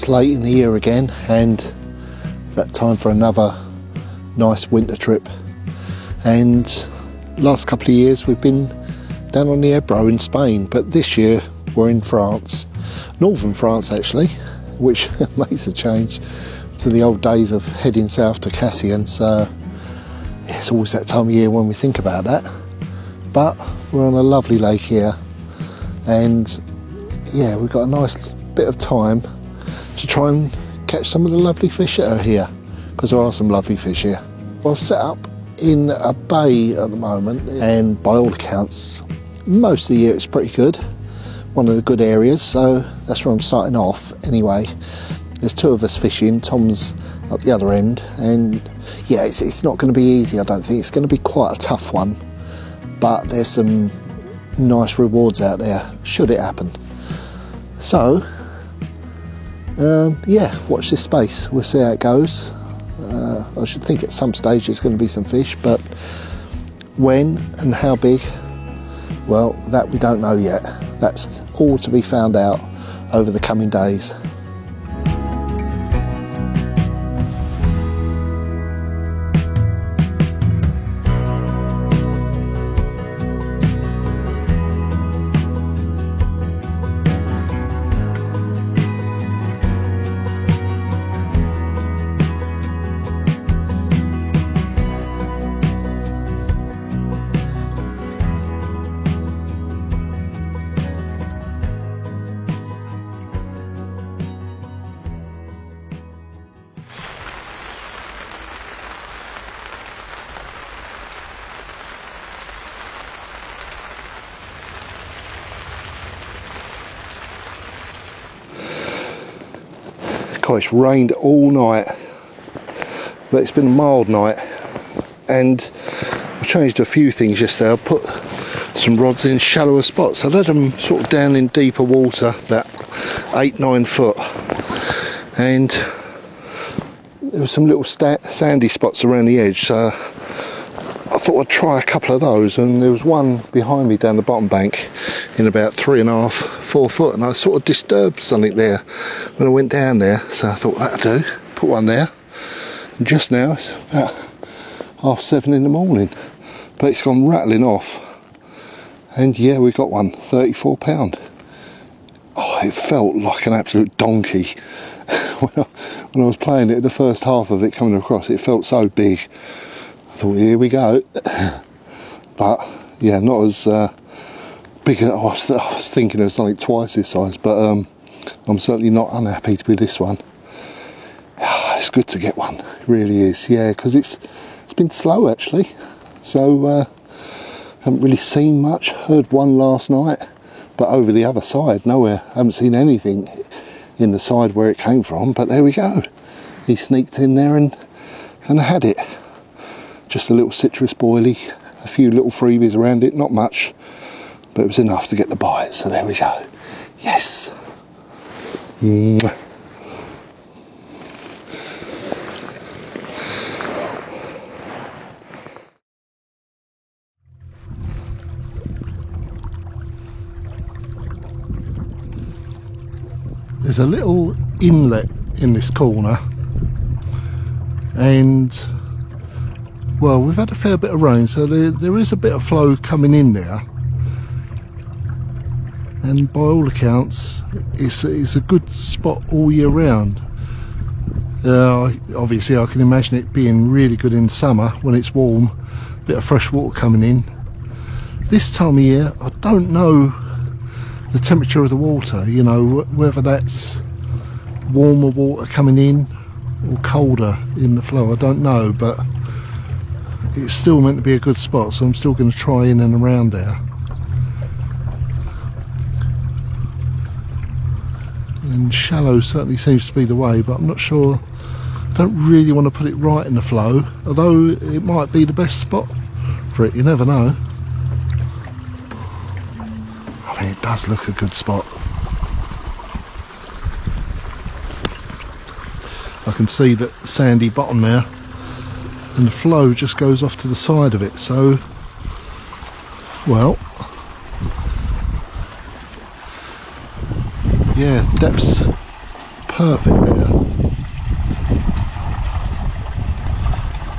It's late in the year again, and it's that time for another nice winter trip. And last couple of years we've been down on the Ebro in Spain, but this year we're in France, northern France actually, which makes a change to the old days of heading south to Cassian. So it's always that time of year when we think about that. But we're on a lovely lake here, and yeah, we've got a nice bit of time to try and catch some of the lovely fish that are here, because there are some lovely fish here. I've set up in a bay at the moment, and by all accounts most of the year it's pretty good, one of the good areas, so that's where I'm starting off. Anyway, there's two of us fishing, Tom's up the other end, and yeah, it's not going to be easy. I don't think it's going to be quite a tough one, but there's some nice rewards out there should it happen. So yeah, watch this space, we'll see how it goes. I should think at some stage there's going to be some fish, but when and how big, well, that we don't know yet. That's all to be found out over the coming days. God, it's rained all night, but it's been a mild night, and I changed a few things yesterday. I put some rods in shallower spots. I let them sort of down in deeper water, about 8-9 foot, and there were some little sandy spots around the edge, so I thought I'd try a couple of those, and there was one behind me down the bottom bank in about 3.5-4 foot, and I sort of disturbed something there when I went down there, so I thought that'll do, put one there. And just now it's about 7:30 in the morning, but it's gone rattling off, and yeah, we got one, 34 pound. Oh, it felt like an absolute donkey when I was playing it. The first half of it coming across, it felt so big. I thought, here we go. But yeah, not as big as I was thinking of, something twice this size, but I'm certainly not unhappy with this one. It's good to get one, it really is, yeah, because it's been slow actually, so haven't really seen much. Heard one last night, but over the other side, nowhere. Haven't seen anything in the side where it came from, but there we go. He sneaked in there and had it. Just a little citrus boilie, a few little freebies around it, not much, but it was enough to get the bite, so there we go. Yes. Mwah. There's a little inlet in this corner, and well, we've had a fair bit of rain, so there is a bit of flow coming in there, and by all accounts it's a good spot all year round. Obviously I can imagine it being really good in summer when it's warm, a bit of fresh water coming in. This time of year I don't know the temperature of the water, you know, whether that's warmer water coming in or colder in the flow, I don't know, but it's still meant to be a good spot, so I'm still going to try in and around there. And shallow certainly seems to be the way, but I'm not sure. I don't really want to put it right in the flow, although it might be the best spot for it, you never know. I mean, it does look a good spot. I can see that sandy bottom there, and the flow just goes off to the side of it, so well, yeah, depth's perfect there.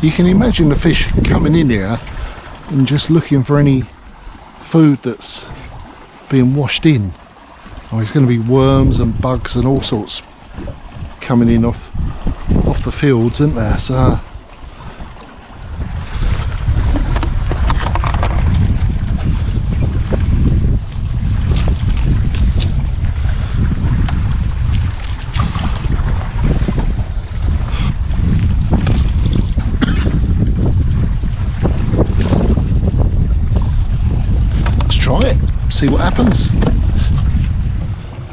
You can imagine the fish coming in here and just looking for any food that's being washed in. Oh, there's going to be worms and bugs and all sorts coming in off the fields, isn't there? So try it, see what happens.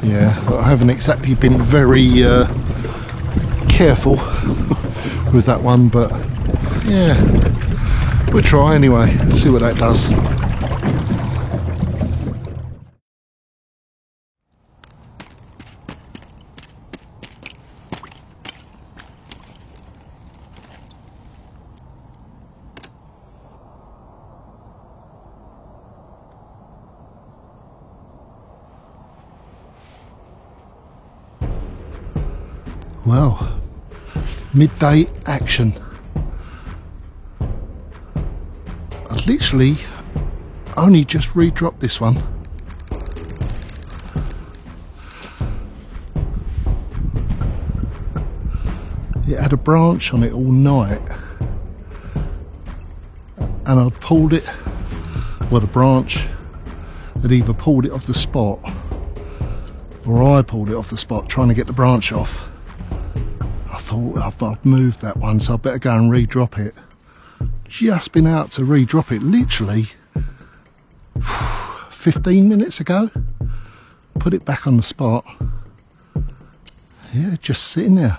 Yeah, I haven't exactly been very careful with that one, but yeah, we'll try anyway, see what that does. Well, midday action. I literally only just re-dropped this one. It had a branch on it all night, and I'd pulled it, well, the branch had either pulled it off the spot or I pulled it off the spot trying to get the branch off. I thought I've moved that one, so I better go and re-drop it. Just been out to re-drop it literally 15 minutes ago. Put it back on the spot. Yeah, just sitting there.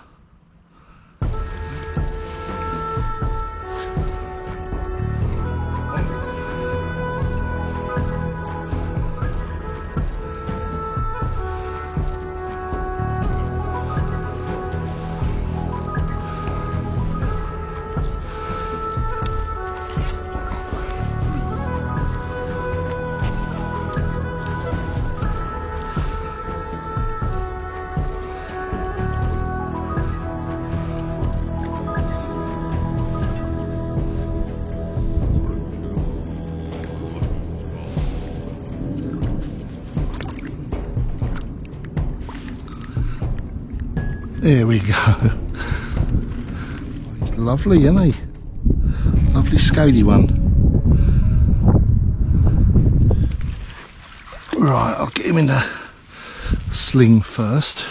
There we go. He's lovely, isn't he? Lovely scaly one. Right, I'll get him in the sling first.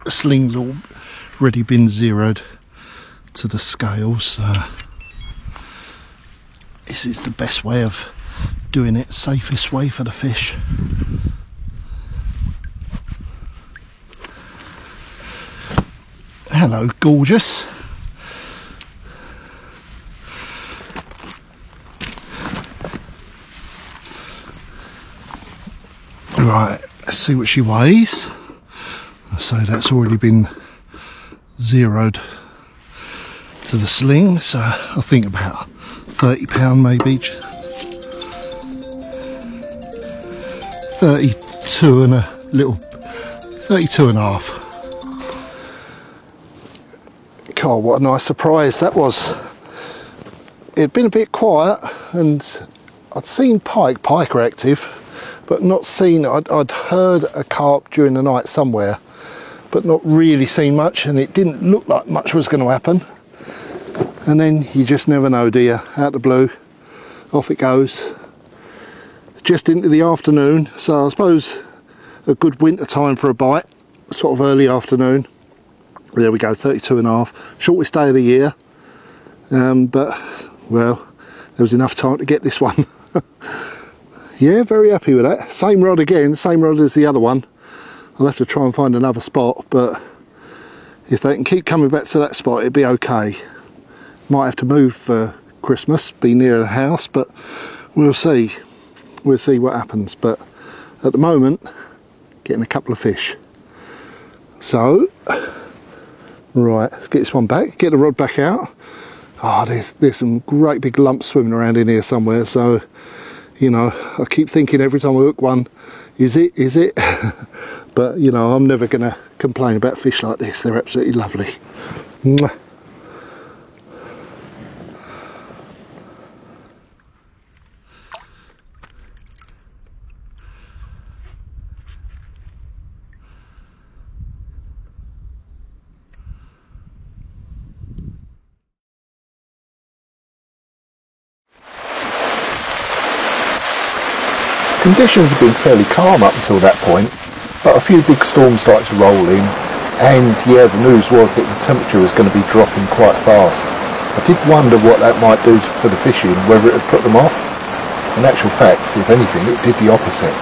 The sling's already been zeroed to the scales, so this is the best way of doing it, safest way for the fish. Hello, gorgeous. Right, let's see what she weighs. So that's already been zeroed to the sling, so I think about £30 maybe. 32 and a little, 32 and a half. God, what a nice surprise that was. It'd been a bit quiet and I'd seen pike are active, but not seen, I'd heard a carp during the night somewhere, but not really seen much, and it didn't look like much was going to happen. And then you just never know, do you? Out the blue, off it goes. Just into the afternoon, so I suppose a good winter time for a bite, sort of early afternoon. There we go, 32 and a half, shortest day of the year, but well, there was enough time to get this one. Yeah, very happy with that. Same rod again, same rod as the other one. I'll have to try and find another spot, but if they can keep coming back to that spot, it'd be okay. Might have to move for Christmas, be near the house, but we'll see. We'll see what happens, but at the moment, getting a couple of fish. So, right, let's get this one back, get the rod back out. Oh, there's some great big lumps swimming around in here somewhere, so You know, I keep thinking every time I hook one, is it? But you know, I'm never going to complain about fish like this. They're absolutely lovely. Mwah. Conditions have been fairly calm up until that point, but a few big storms started to roll in, and yeah, the news was that the temperature was going to be dropping quite fast. I did wonder what that might do for the fishing, whether it would put them off. In actual fact, if anything, it did the opposite.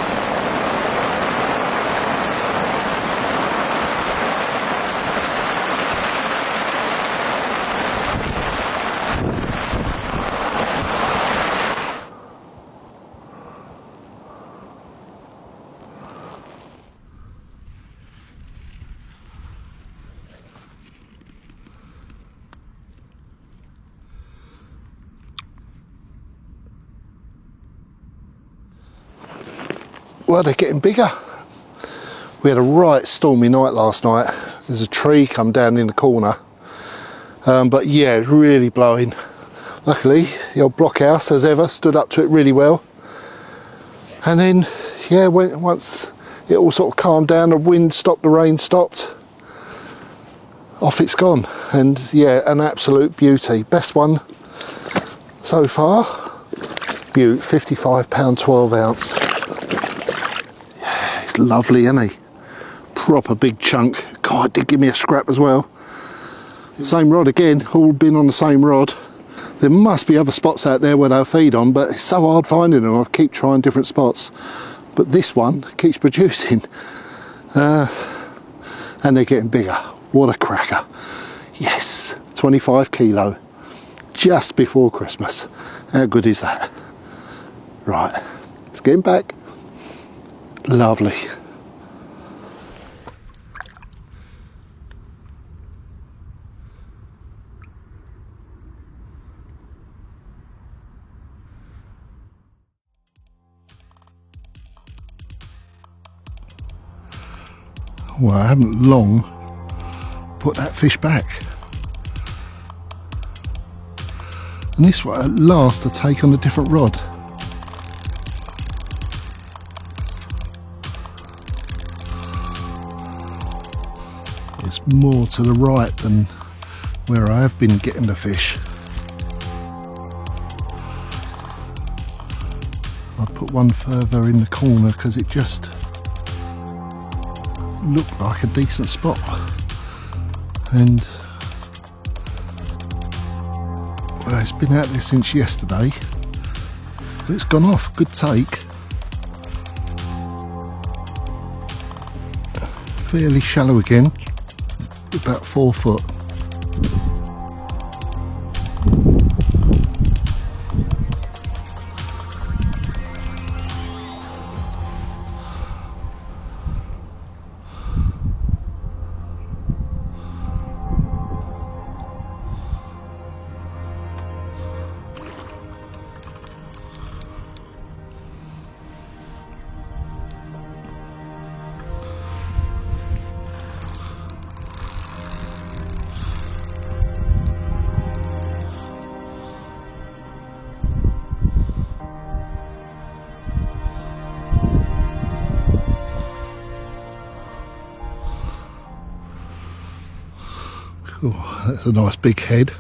Well, they're getting bigger. We had a right stormy night last night. There's a tree come down in the corner. But yeah, it's really blowing. Luckily, the old blockhouse, as ever, stood up to it really well. And then, yeah, once it all sort of calmed down, the wind stopped, the rain stopped, off it's gone. And yeah, an absolute beauty. Best one so far. Beaut, £55, 12 ounce. Lovely, isn't he? Proper big chunk. God, did give me a scrap as well. Same rod again, all been on the same rod. There must be other spots out there where they'll feed on, but it's so hard finding them. I keep trying different spots, but this one keeps producing, and they're getting bigger. What a cracker. Yes, 25 kilo just before Christmas. How good is that? Right, let's get him back. Lovely. Well, I haven't long put that fish back. And this one at last to take on a different rod. It's more to the right than where I have been getting the fish. I'll put one further in the corner because it just looked like a decent spot. And well, it's been out there since yesterday, but it's gone off. Good take. Fairly shallow again. About 4 foot. Oh, that's a nice big head.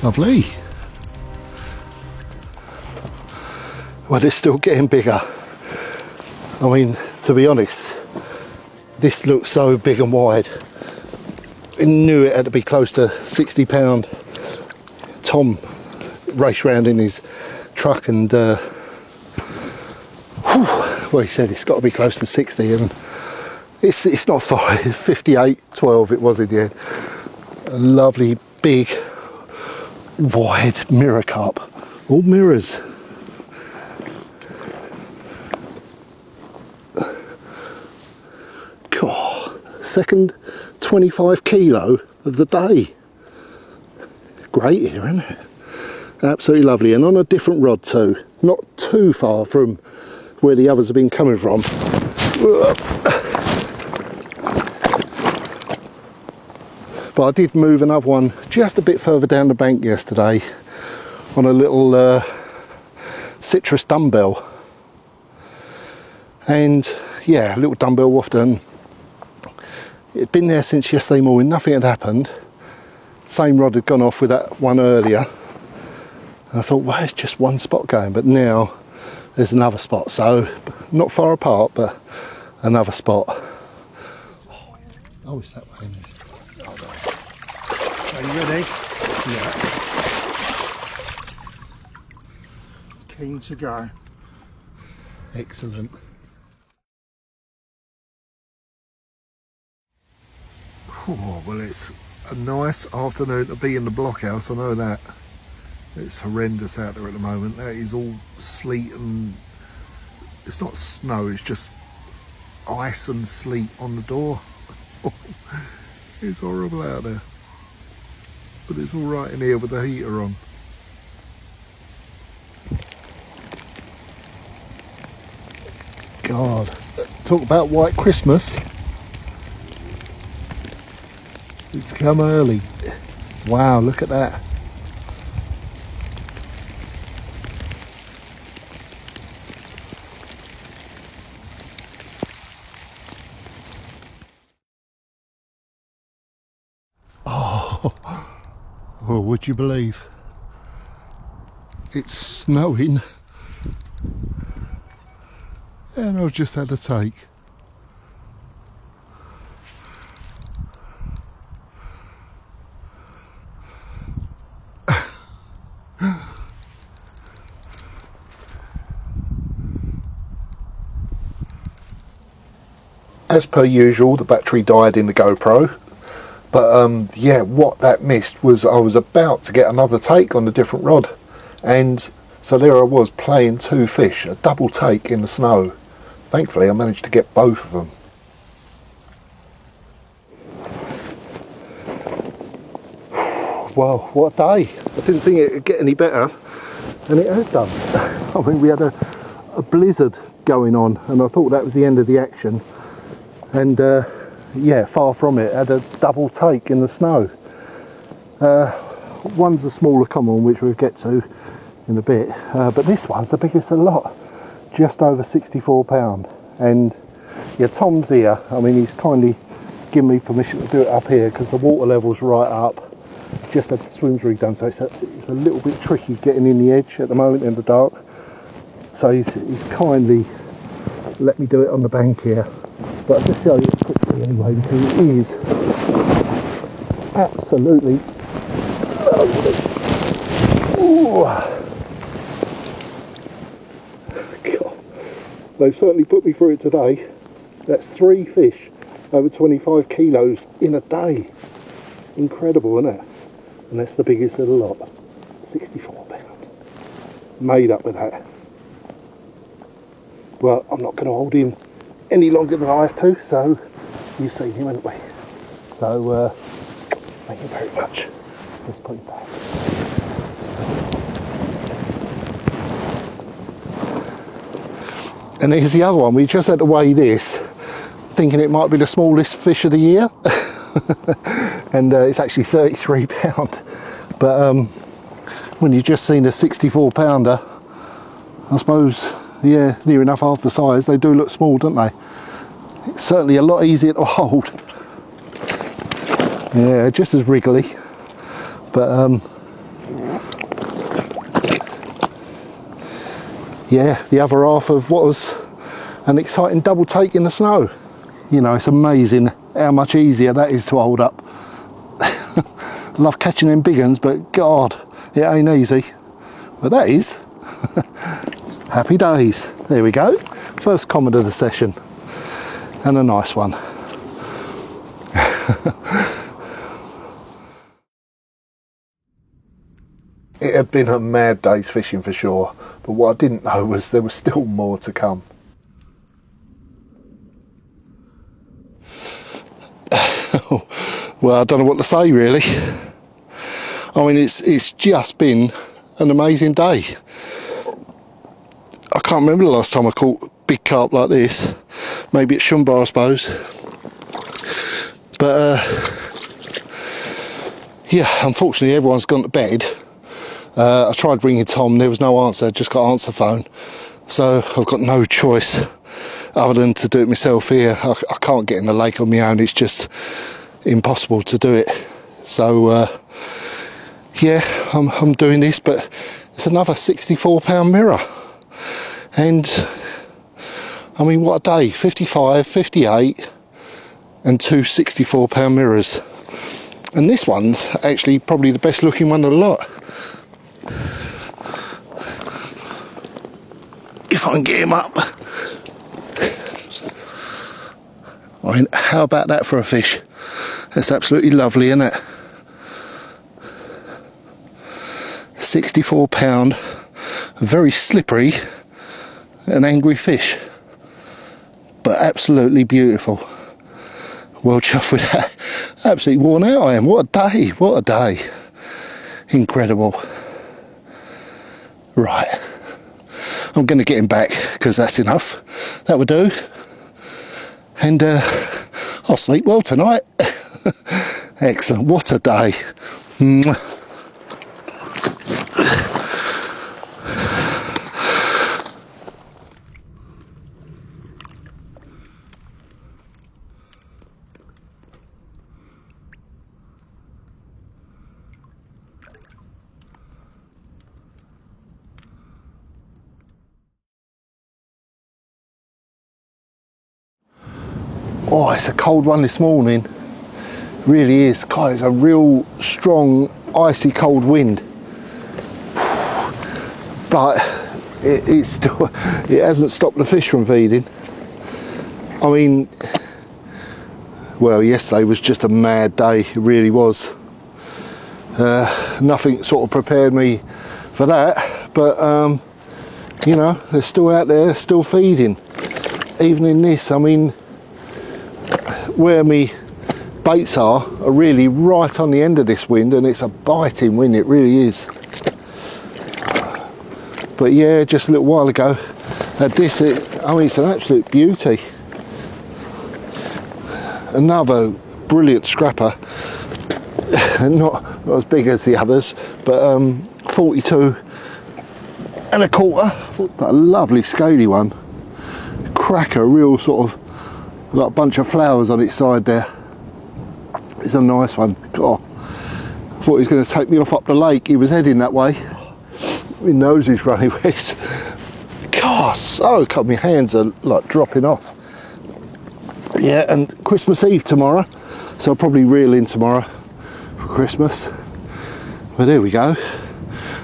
Lovely. Well, they're still getting bigger. I mean, to be honest, this looks so big and wide. I knew it had to be close to 60 pound. Tom raced round in his truck and well, he said it's got to be close to 60, and it's not far. It's 58.12 it was in the end. A lovely big wide mirror carp, all mirrors. God, second 25 kilo of the day. Great here, isn't it? Absolutely lovely, and on a different rod too, not too far from where the others have been coming from. But I did move another one just a bit further down the bank yesterday on a little citrus dumbbell, and yeah, a little dumbbell wafter. It'd been there since yesterday morning, nothing had happened. Same rod had gone off with that one earlier. And I thought, well, it's just one spot going, but now there's another spot, so not far apart, but another spot. Oh, it's that way, isn't it? Are you ready? Yeah. Keen to go. Excellent. Oh, well, it's a nice afternoon to be in the blockhouse, I know that. It's horrendous out there at the moment. That is all sleet, and it's not snow, it's just ice and sleet on the door. It's horrible out there, but it's all right in here with the heater on. God, talk about white Christmas. It's come early. Wow, look at that. Oh, well, would you believe? It's snowing, and I've just had a take. As per usual, the battery died in the GoPro, but yeah, what that missed was I was about to get another take on a different rod, and so there I was playing two fish, a double take in the snow. Thankfully I managed to get both of them. Well, what a day. I didn't think it would get any better, and it has done. I mean, we had a blizzard going on, and I thought that was the end of the action. And yeah, far from it. Had a double take in the snow. One's a smaller common, which we'll get to in a bit, but this one's the biggest of the lot, just over 64 pound. And yeah, Tom's here. I mean, he's kindly given me permission to do it up here because the water level's right up. Just had the swims rig done, so it's a little bit tricky getting in the edge at the moment in the dark. So he's kindly let me do it on the bank here. But I'll just show you quickly anyway, because it is absolutely lovely. Ooh. God. They've certainly put me through it today. That's 3 fish over 25 kilos in a day. Incredible, isn't it? And that's the biggest of the lot. 64 pound. Made up with that. Well, I'm not going to hold him any longer than I have to, so you've seen him, haven't we? So thank you very much. Let's put him back. And here's the other one. We just had to weigh this, thinking it might be the smallest fish of the year. And it's actually 33 pound. But when you've just seen a 64 pounder, I suppose, yeah, near enough half the size, they do look small, don't they? It's certainly a lot easier to hold. Yeah, just as wriggly, but yeah, the other half of what was an exciting double take in the snow. You know, it's amazing how much easier that is to hold up. Love catching them big ones, but God, it ain't easy. But that is. Happy days. There we go. First comment of the session. And a nice one. It had been a mad day's fishing for sure, but what I didn't know was there was still more to come. Well, I don't know what to say really. I mean, it's just been an amazing day. I can't remember the last time I caught big carp like this. Maybe at Shumbar, I suppose. But yeah, unfortunately everyone's gone to bed. I tried ringing Tom, there was no answer, just got answer phone. So I've got no choice other than to do it myself here. I can't get in the lake on my own, it's just impossible to do it. So yeah, I'm doing this, but it's another £64 mirror. And I mean, what a day. 55, 58 and two £64 mirrors. And this one's actually probably the best looking one of the lot. If I can get him up. I mean, how about that for a fish? That's absolutely lovely, isn't it? £64, very slippery and angry fish, but absolutely beautiful. Well chuffed with that. Absolutely worn out I am. What a day, what a day. Incredible. Right, I'm going to get him back because that's enough. That will do. And I'll sleep well tonight. Excellent, what a day. Oh, it's a cold one this morning. Really is. God, it's a real strong, icy cold wind. But it hasn't stopped the fish from feeding. I mean, well, yesterday was just a mad day. It really was. Nothing sort of prepared me for that. But, you know, they're still out there, still feeding. Even in this, I mean, where me baits are really right on the end of this wind, and it's a biting wind, it really is. But yeah, just a little while ago at this, I mean, it's an absolute beauty. Another brilliant scrapper, not as big as the others, but 42 and a quarter, but a lovely scaly one. Cracker, real sort of like a bunch of flowers on its side there. It's a nice one. God, I thought he was going to take me off up the lake. He was heading that way. My nose is running wet. God, so cut. My hands are like dropping off. Yeah, and Christmas Eve tomorrow, so I'll probably reel in tomorrow for Christmas. But there we go.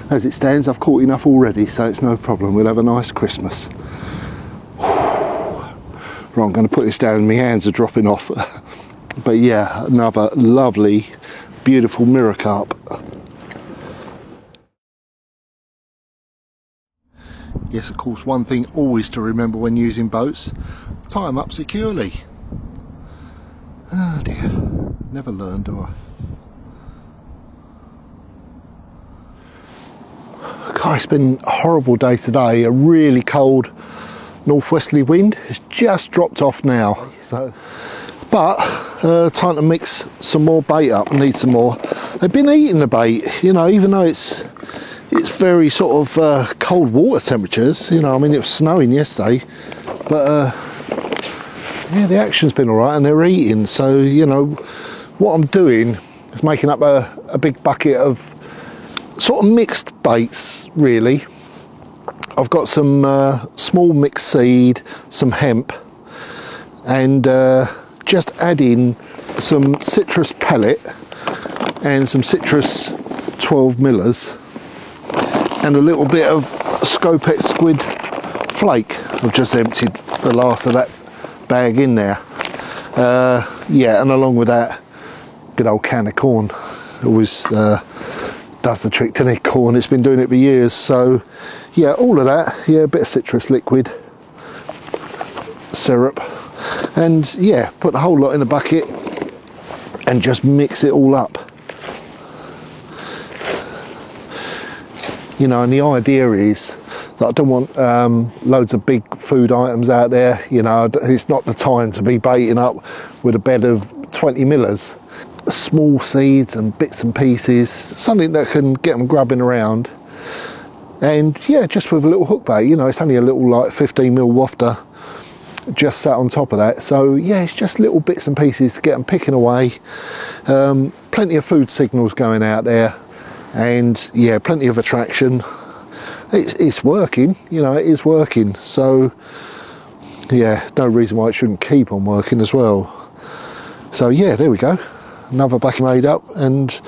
As it stands, I've caught enough already, so it's no problem. We'll have a nice Christmas. Right, I'm going to put this down, my hands are dropping off. But yeah, another lovely, beautiful mirror carp. Yes, of course, one thing always to remember when using boats, tie them up securely. Oh dear, never learn, do I? God, it's been a horrible day today, a really cold northwesterly wind. It's just dropped off now, so but time to mix some more bait up. Need some more. They've been eating the bait, you know, even though it's very sort of cold water temperatures, you know. I mean, it was snowing yesterday, but yeah, the action's been all right and they're eating. So, you know, what I'm doing is making up a big bucket of sort of mixed baits, really. I've got some small mixed seed, some hemp, and just add in some citrus pellet and some citrus 12 millers and a little bit of Scopex squid flake. I've just emptied the last of that bag in there. Yeah, and along with that, good old can of corn. Always does the trick, doesn't it? Corn, it's been doing it for years. So yeah, all of that. Yeah, a bit of citrus liquid, syrup, and yeah, put the whole lot in a bucket and just mix it all up. You know, and the idea is that I don't want loads of big food items out there. You know, it's not the time to be baiting up with a bed of 20 millers. Small seeds and bits and pieces, something that can get them grubbing around. And yeah, just with a little hook bait, you know, it's only a little like 15mm wafter just sat on top of that. So yeah, it's just little bits and pieces to get them picking away. Plenty of food signals going out there, and yeah, plenty of attraction. It's working, you know, it is working. So yeah, no reason why it shouldn't keep on working as well. So yeah, there we go. Another bucket made up and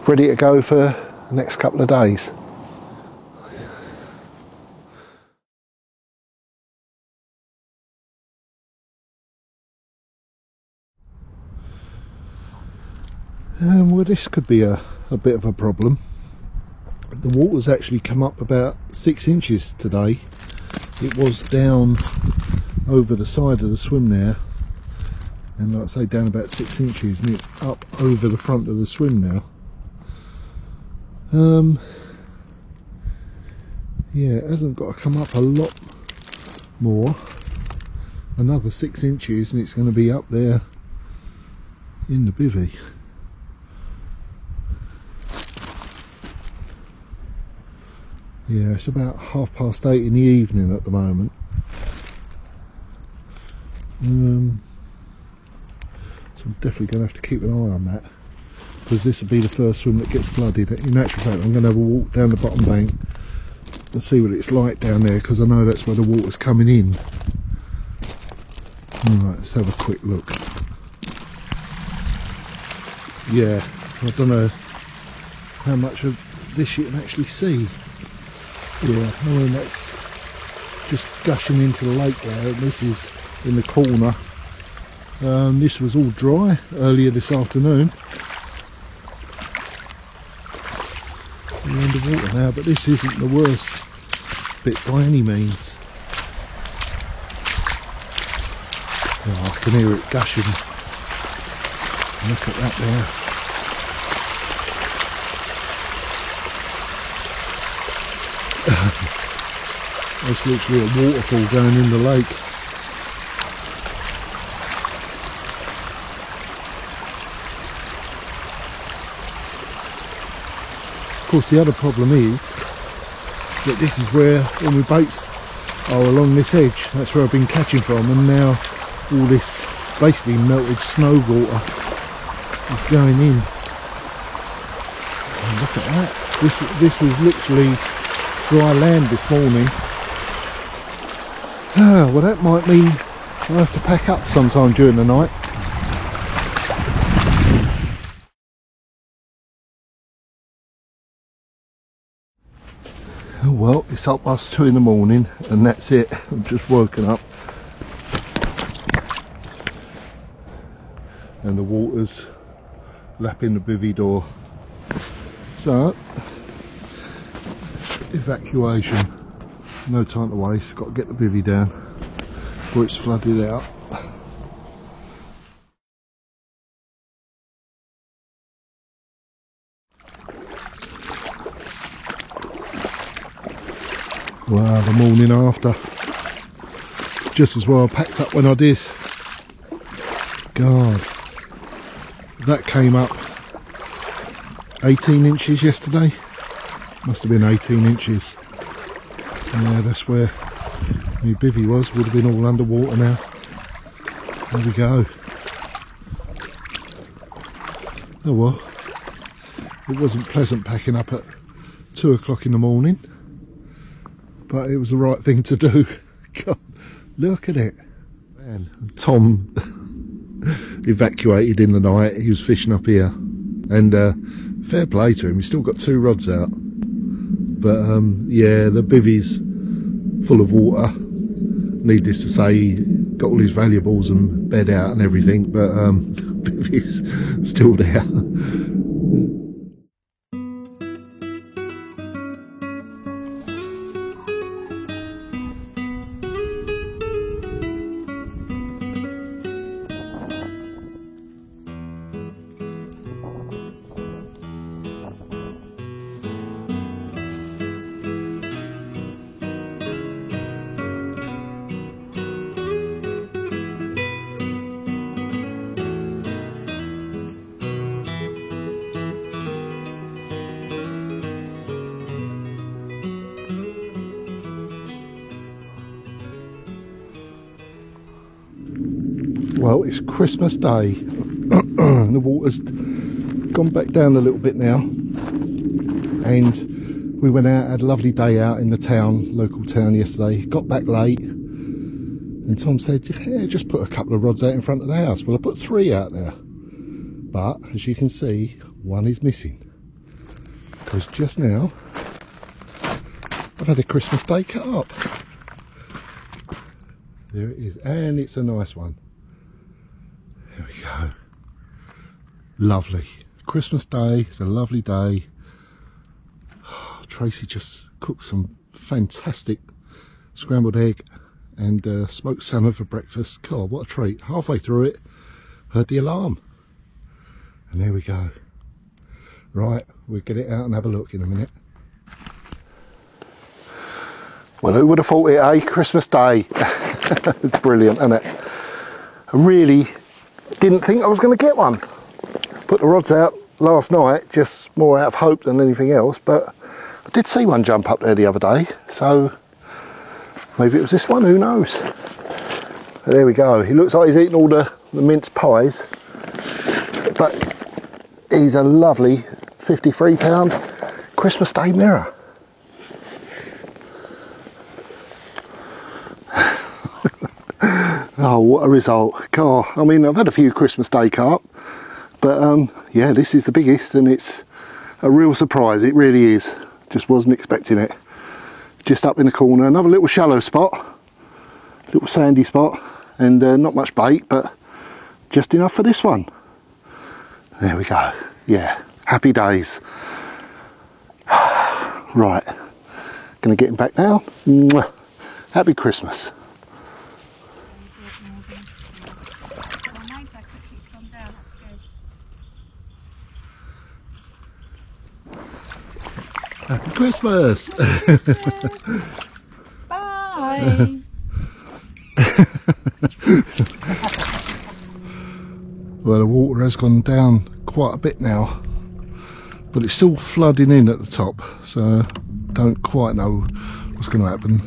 ready to go for the next couple of days. Well, this could be a bit of a problem. The water's actually come up about 6 inches today. It was down over the side of the swim there, and like I say, down about 6 inches, and it's up over the front of the swim now. Yeah, it hasn't got to come up a lot more. Another 6 inches and it's going to be up there in the bivvy. Yeah, it's about 8:30 in the evening at the moment. So I'm definitely going to have to keep an eye on that, because this will be the first swim that gets flooded. In actual fact, I'm going to have a walk down the bottom bank and see what it's like down there, because I know that's where the water's coming in. Alright, let's have a quick look. Yeah, I don't know how much of this you can actually see. Yeah, I mean, that's just gushing into the lake there, and this is in the corner. This was all dry earlier this afternoon. We're underwater now, but this isn't the worst bit by any means. Oh, I can hear it gushing. Look at that there. That's literally a waterfall going in the lake. Of course, the other problem is that this is where all my baits are, along this edge. That's where I've been catching from, and now all this basically melted snow water is going in. And look at that. This was literally dry land this morning. Well, that might mean I'll have to pack up sometime during the night. Oh well, it's 2:30 in the morning and that's it. I've just woken up and the water's lapping the bivvy door. So, evacuation. No time to waste, got to get the bivvy down before it's flooded out. Wow, the morning after. Just as well I packed up when I did. God, that came up 18 inches yesterday. Must have been 18 inches. Yeah, that's where my bivvy was. Would have been all underwater now. There we go. Oh well. It wasn't pleasant packing up at 2 o'clock in the morning. but it was the right thing to do. God, look at it. Man, Tom evacuated in the night. He was fishing up here, and fair play to him, he's still got 2 rods out. But yeah, the bivvy's full of water. Needless to say, he got all his valuables and bed out and everything, but bivvy's still there. Well, it's Christmas Day. The water's gone back down a little bit now, and we went out, had a lovely day out in the town, local town yesterday. Got back late, and Tom said, yeah, just put a couple of rods out in front of the house. Well, I put 3 out there, but as you can see, 1 is missing, because just now I've had a Christmas Day cut up. There it is, and it's a nice one. There we go. Lovely. Christmas Day, it's a lovely day. Oh, Tracy just cooked some fantastic scrambled egg and smoked salmon for breakfast. God, what a treat. Halfway through it, heard the alarm. And there we go. Right, we'll get it out and have a look in a minute. Well, who would have thought it, eh? Christmas Day. It's brilliant, isn't it? I really didn't think I was going to get one. Put the rods out last night, just more out of hope than anything else, but I did see one jump up there the other day, so maybe it was this one, who knows. But there we go. He looks like he's eating all the mince pies, but he's a lovely £53 Christmas Day mirror. Oh, what a result. God, I mean, I've had a few Christmas Day carp, but yeah, this is the biggest, and it's a real surprise. It really is. Just wasn't expecting it. Just up in the corner, another little shallow spot, little sandy spot, and not much bait, but just enough for this one. There we go. Yeah, happy days. Right, gonna get him back now. Mwah. Happy Christmas. Happy Christmas! Bye! Well, the water has gone down quite a bit now, but it's still flooding in at the top, so don't quite know what's going to happen.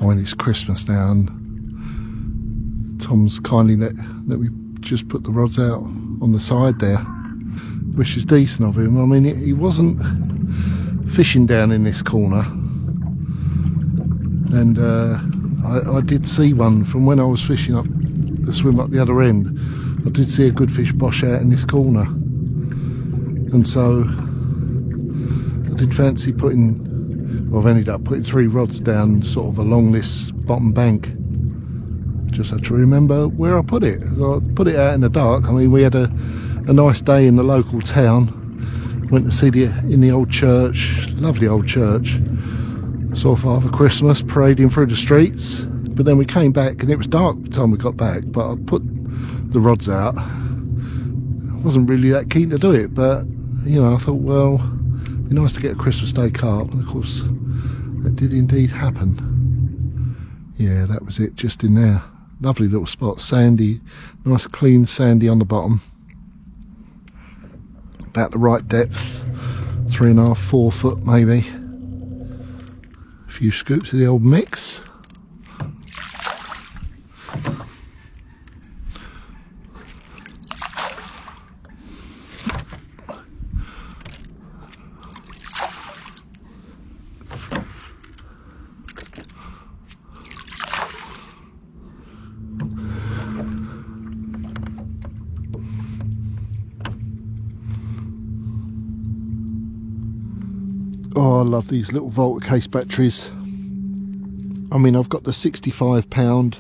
I mean, it's Christmas now, and Tom's kindly let me just put the rods out on the side there, which is decent of him. I mean, he wasn't fishing down in this corner, and I did see one from when I was fishing up the swim up the other end. I did see a good fish bosh out in this corner, and so I did fancy putting, well, I've ended up putting 3 rods down sort of along this bottom bank. Just had to remember where I put it. I put it out in the dark. I mean, we had a nice day in the local town. Went to see in the old church, lovely old church. Saw Father Christmas parading through the streets, but then we came back and it was dark by the time we got back. But I put the rods out. I wasn't really that keen to do it, but you know, I thought, well, it'd be nice to get a Christmas Day carp, and of course that did indeed happen. Yeah, that was it, just in there. Lovely little spot, sandy, nice clean sandy on the bottom. About the right depth, 3.5, 4 foot maybe. A few scoops of the old mix. Oh, I love these little Volta case batteries. I mean, I've got the 65-pound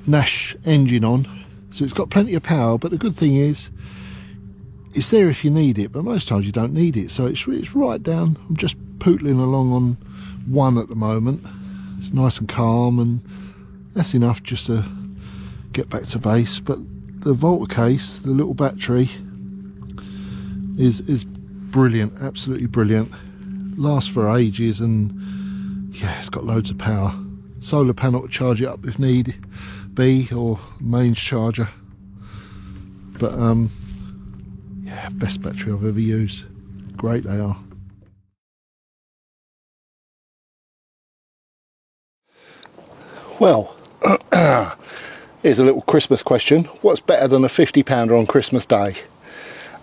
Nash engine on, so it's got plenty of power, but the good thing is it's there if you need it, but most times you don't need it, so it's right down. I'm just pootling along on 1 at the moment. It's nice and calm, and that's enough just to get back to base. But the Volta case, the little battery, is brilliant, absolutely brilliant. Lasts for ages, and yeah, it's got loads of power. Solar panel to charge it up if need be, or mains charger. But yeah, best battery I've ever used. Great they are. Well, here's a little Christmas question. What's better than a 50-pounder on Christmas Day?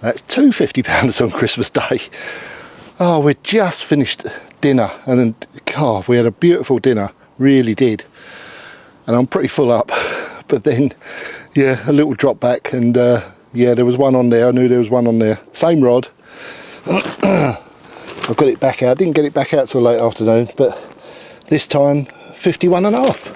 That's 2 50-pounders on Christmas Day. Oh, we just finished dinner, and God, we had a beautiful dinner, really did. And I'm pretty full up, but then, yeah, a little drop back, and yeah, there was one on there. I knew there was one on there. Same rod. I've got it back out. Didn't get it back out till late afternoon, but this time 51.5.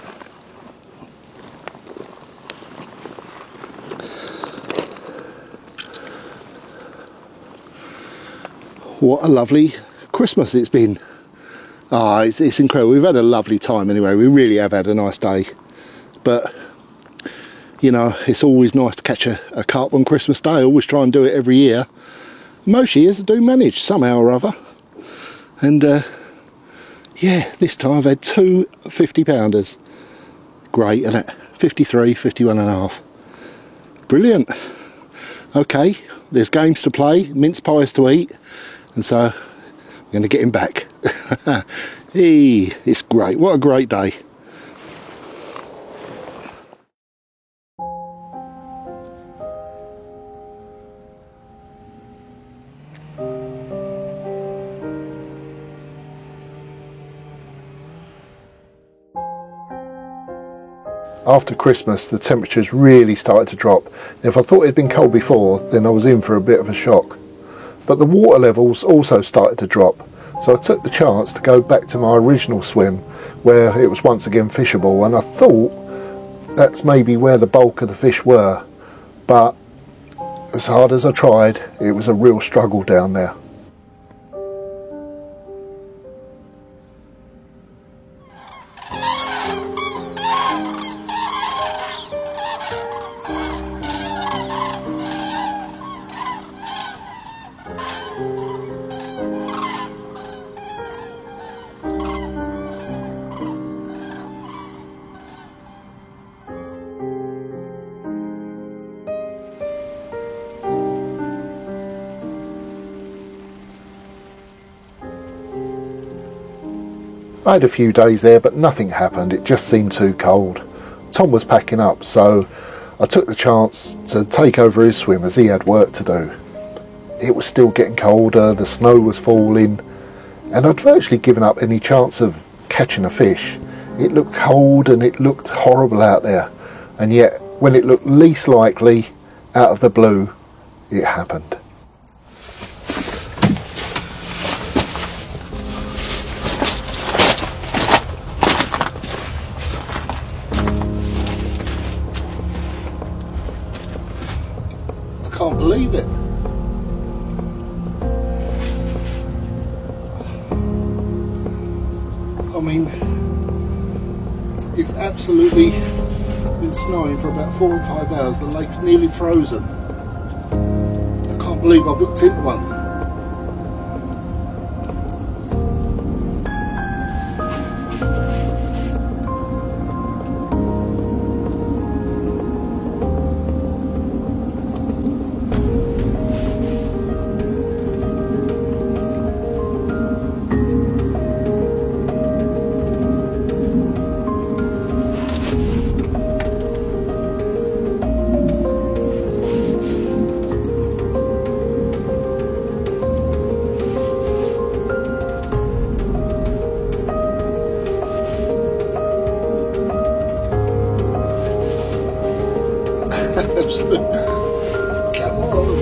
What a lovely Christmas it's been. Ah, it's incredible. We've had a lovely time anyway. We really have had a nice day. But, you know, it's always nice to catch a carp on Christmas Day. I always try and do it every year. Most years I do manage somehow or other. And, yeah, this time I've had 2 50-pounders. Great, isn't it? 53, 51.5. Brilliant. Okay, there's games to play, mince pies to eat. And so I'm going to get him back. Hey, it's great. What a great day. After Christmas, the temperatures really started to drop. If I thought it had been cold before, then I was in for a bit of a shock. But the water levels also started to drop, so I took the chance to go back to my original swim where it was once again fishable, and I thought that's maybe where the bulk of the fish were, but as hard as I tried, it was a real struggle down there. I had a few days there, but nothing happened. It just seemed too cold. Tom was packing up, so I took the chance to take over his swim as he had work to do. It was still getting colder, the snow was falling, and I'd virtually given up any chance of catching a fish. It looked cold and it looked horrible out there, and yet when it looked least likely, out of the blue, it happened. I can't believe it. I mean, it's absolutely been snowing for about 4 or 5 hours. The lake's nearly frozen. I can't believe I've looked into one. Come on.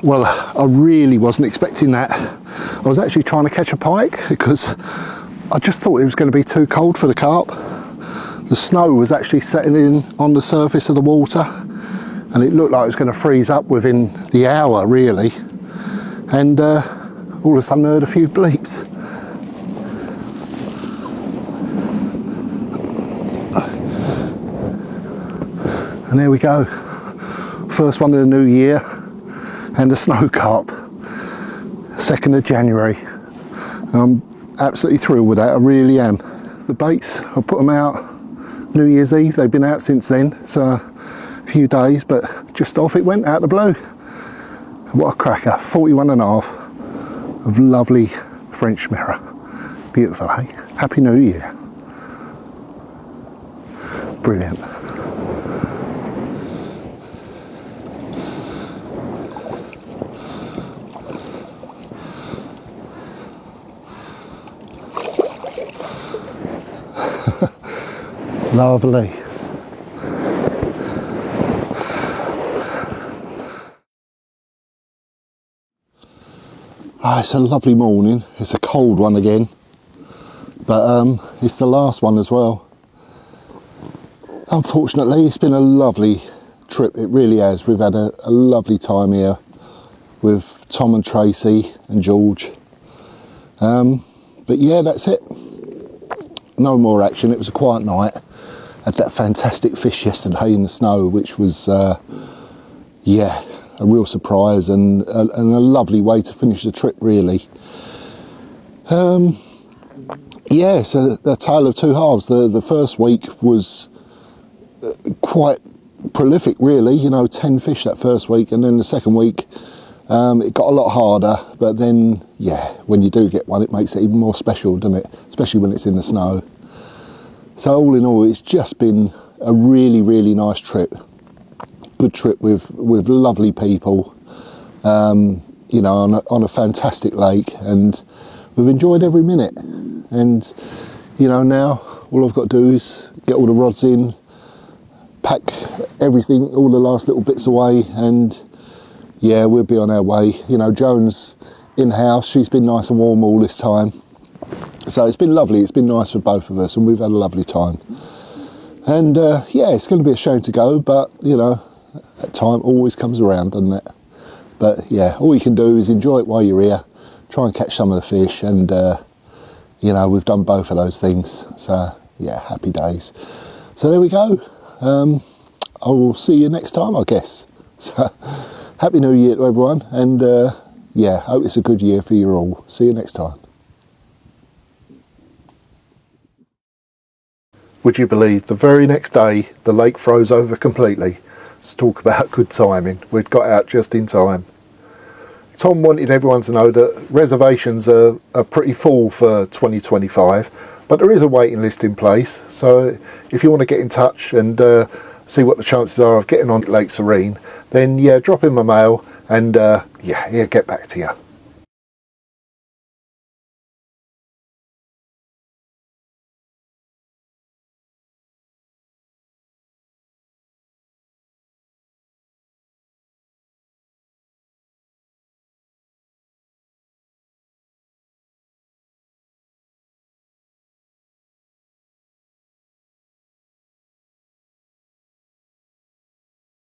Well, I really wasn't expecting that. I was actually trying to catch a pike because I just thought it was going to be too cold for the carp. The snow was actually setting in on the surface of the water and it looked like it was going to freeze up within the hour really. And all of a sudden I heard a few bleeps. And there we go. First one of the new year and a snow carp. 2nd of January. I'm absolutely thrilled with that, I really am. The baits, I put them out New Year's Eve, they've been out since then, so a few days, but just off it went out the blue. What a cracker, 41.5 of lovely French mirror. Beautiful, eh? Happy New Year. Brilliant. Lovely. It's a lovely morning. It's a cold one again, but it's the last one as well. Unfortunately, it's been a lovely trip. It really has. We've had a lovely time here with Tom and Tracy and George. But yeah, that's it. No more action. It was a quiet night. Had that fantastic fish yesterday in the snow, which was yeah, a real surprise and a lovely way to finish the trip really. Yeah, so a tale of two halves. The first week was quite prolific really, you know, 10 fish that first week, and then the second week it got a lot harder, but then yeah, when you do get one it makes it even more special, doesn't it, especially when it's in the snow. So all in all, it's just been a really, really nice trip. Good trip with lovely people, you know, on a fantastic lake, and we've enjoyed every minute. And, you know, now all I've got to do is get all the rods in, pack everything, all the last little bits away, and yeah, we'll be on our way. You know, Joan's in-house, she's been nice and warm all this time. So it's been lovely, it's been nice for both of us, and we've had a lovely time. And yeah, it's going to be a shame to go, but you know, that time always comes around, doesn't it? But yeah, all you can do is enjoy it while you're here, try and catch some of the fish, and you know, we've done both of those things. So yeah, happy days. So there we go. I will see you next time, I guess. So happy New Year to everyone, and yeah, hope it's a good year for you all. See you next time. Would you believe the very next day the lake froze over completely? Let's talk about good timing. We'd got out just in time. Tom wanted everyone to know that reservations are pretty full for 2025, but there is a waiting list in place. So if you want to get in touch and see what the chances are of getting on Lake Serene, then yeah, drop him a mail and yeah, he'll get back to you.